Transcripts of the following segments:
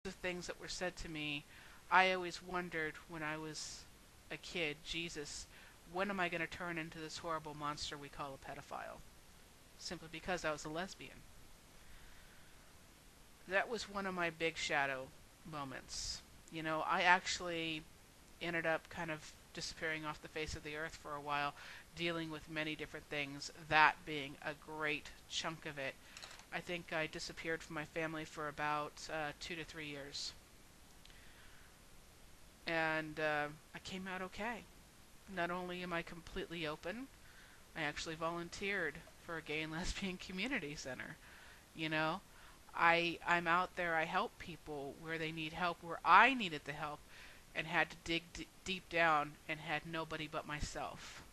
The things that were said to me, I always wondered when I was a kid, Jesus, when am I going to turn into this horrible monster we call a pedophile? Simply because I was a lesbian. That was one of my big shadow moments. I actually ended up kind of disappearing off the face of the earth for a while, dealing with many different things, that being a great chunk of it. I think I disappeared from my family for about 2 to 3 years. And I came out okay. Not only am I completely open, I actually volunteered for a gay and lesbian community center. You know, I'm out there. I help people where they need help, where I needed the help, and had to dig deep down and had nobody but myself.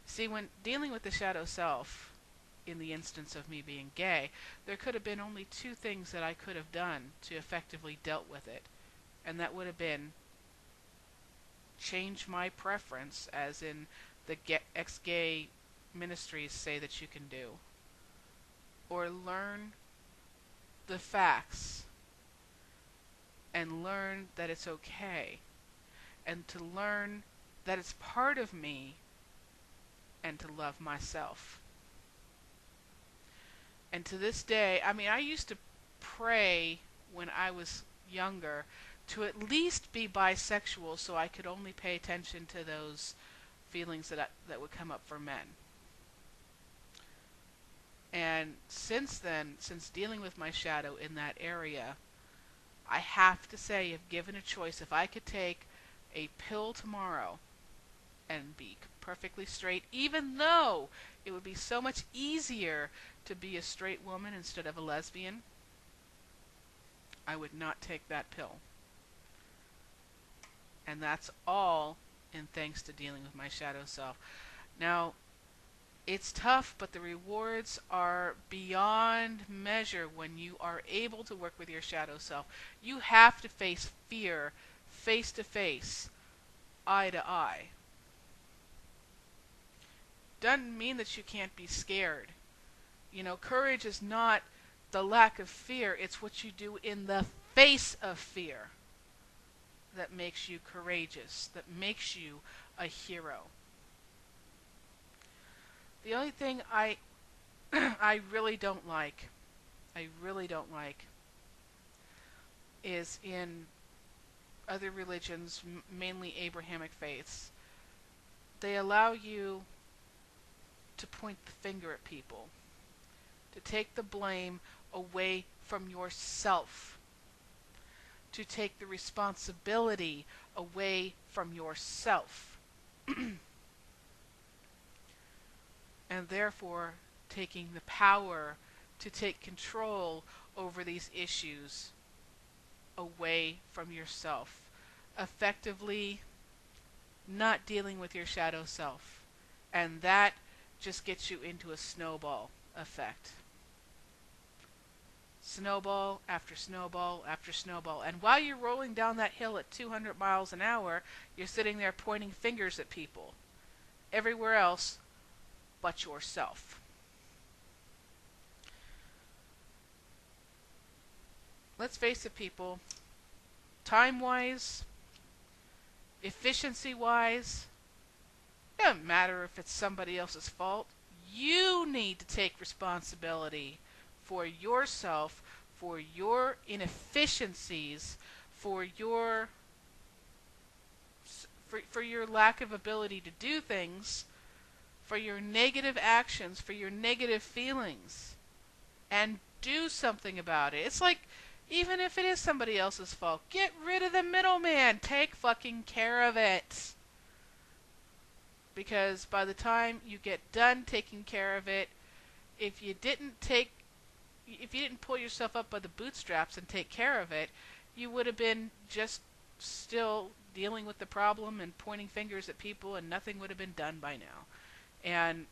See, when dealing with the shadow self, in the instance of me being gay, there could have been only two things that I could have done to effectively dealt with it, and that would have been change my preference, as in the ex-gay ministries say that you can do, or learn the facts and learn that it's okay, and to learn that it's part of me, and to love myself. And to this day, I mean, I used to pray when I was younger to at least be bisexual so I could only pay attention to those feelings that would come up for men. And since then, since dealing with my shadow in that area, I have to say, if given a choice, if I could take a pill tomorrow and be perfectly straight, even though it would be so much easier to be a straight woman instead of a lesbian, I would not take that pill. And that's all in thanks to dealing with my shadow self. Now, it's tough, but the rewards are beyond measure when you are able to work with your shadow self. You have to face fear face to face, eye to eye. Doesn't mean that you can't be scared. Courage is not the lack of fear, it's what you do in the face of fear that makes you courageous, that makes you a hero. The only thing I really don't like, I really don't like, is in other religions, mainly Abrahamic faiths, they allow you to point the finger at people, to take the blame away from yourself, to take the responsibility away from yourself, and therefore taking the power to take control over these issues away from yourself, effectively not dealing with your shadow self. And that just gets you into a snowball effect. Snowball after snowball after snowball. And while you're rolling down that hill at 200 miles an hour, you're sitting there pointing fingers at people. Everywhere else but yourself. Let's face it, people. Time-wise, efficiency-wise, it doesn't matter if it's somebody else's fault. You need to take responsibility for yourself, for your inefficiencies, for your for your lack of ability to do things, for your negative actions, for your negative feelings, and do something about it. It's like, even if it is somebody else's fault, get rid of the middleman. Take fucking care of it. Because by the time you get done taking care of it, if you didn't pull yourself up by the bootstraps and take care of it, you would have been just still dealing with the problem and pointing fingers at people, and nothing would have been done by now. And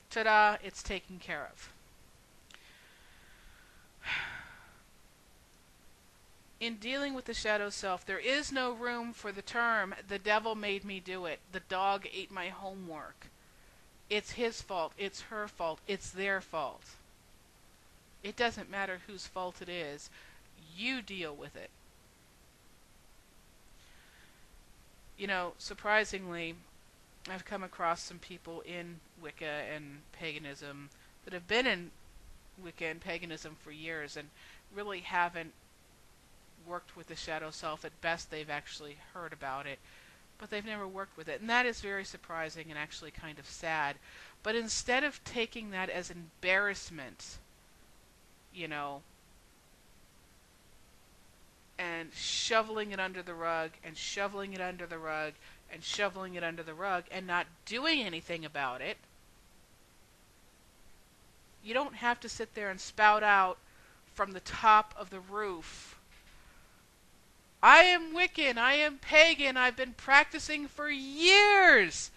ta-da, it's taken care of. In dealing with the shadow self, there is no room for the term, the devil made me do it, the dog ate my homework. It's his fault, it's her fault, it's their fault. It doesn't matter whose fault it is. You deal with it. Surprisingly, I've come across some people in Wicca and paganism that have been in Wicca and paganism for years and really haven't worked with the shadow self. At best, they've actually heard about it, but they've never worked with it. And that is very surprising and actually kind of sad. But instead of taking that as embarrassment, you know, and shoveling it under the rug and shoveling it under the rug and shoveling it under the rug and not doing anything about it, you don't have to sit there and spout out from the top of the roof, I am Wiccan, I am pagan, I've been practicing for years,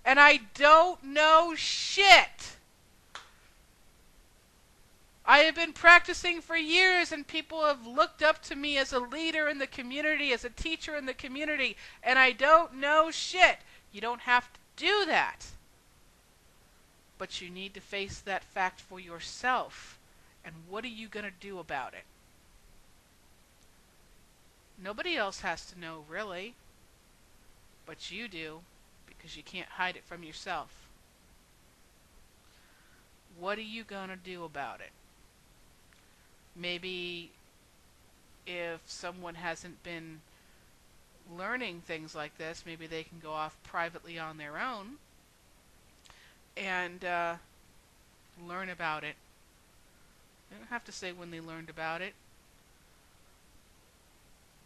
and I don't know shit. I have been practicing for years, and people have looked up to me as a leader in the community, as a teacher in the community, and I don't know shit. You don't have to do that. But you need to face that fact for yourself. And what are you going to do about it? Nobody else has to know, really. But you do, because you can't hide it from yourself. What are you going to do about it? Maybe if someone hasn't been learning things like this, maybe they can go off privately on their own and learn about it. They don't have to say when they learned about it,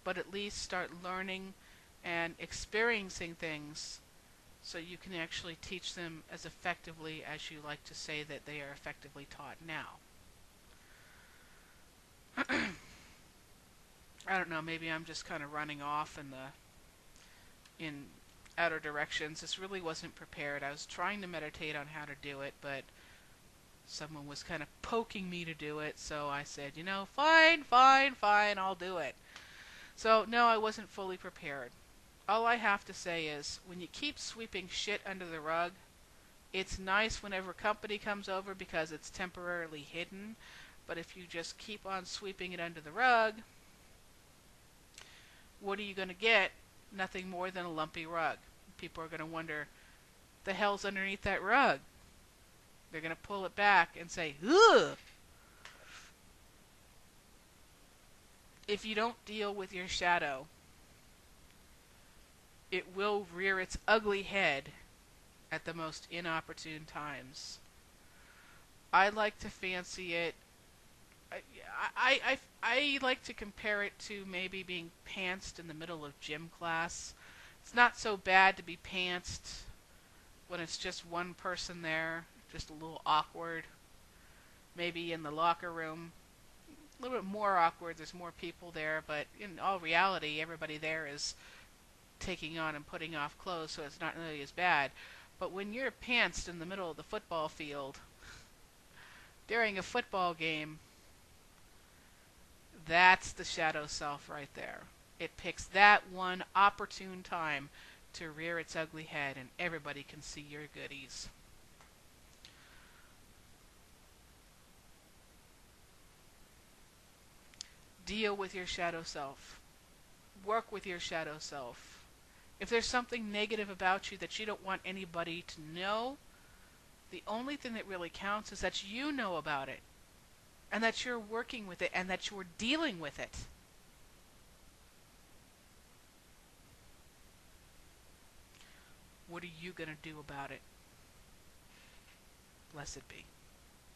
but at least start learning and experiencing things so you can actually teach them as effectively as you like to say that they are effectively taught now. I don't know, maybe I'm just kind of running off in outer directions. This really wasn't prepared. I was trying to meditate on how to do it, but someone was kind of poking me to do it, so I said, fine, I'll do it. So, no, I wasn't fully prepared. All I have to say is, when you keep sweeping shit under the rug, it's nice whenever company comes over because it's temporarily hidden, but if you just keep on sweeping it under the rug, what are you going to get? Nothing more than a lumpy rug. People are going to wonder, the hell's underneath that rug? They're going to pull it back and say, ugh! If you don't deal with your shadow, it will rear its ugly head at the most inopportune times. I like to fancy it. I like to compare it to maybe being pantsed in the middle of gym class. It's not so bad to be pantsed when it's just one person there, just a little awkward. Maybe in the locker room, a little bit more awkward, there's more people there, but in all reality, everybody there is taking on and putting off clothes, so it's not really as bad. But when you're pantsed in the middle of the football field during a football game, that's the shadow self right there. It picks that one opportune time to rear its ugly head, and everybody can see your goodies. Deal with your shadow self. Work with your shadow self. If there's something negative about you that you don't want anybody to know, the only thing that really counts is that you know about it, and that you're working with it, and that you're dealing with it. What are you going to do about it? Blessed be.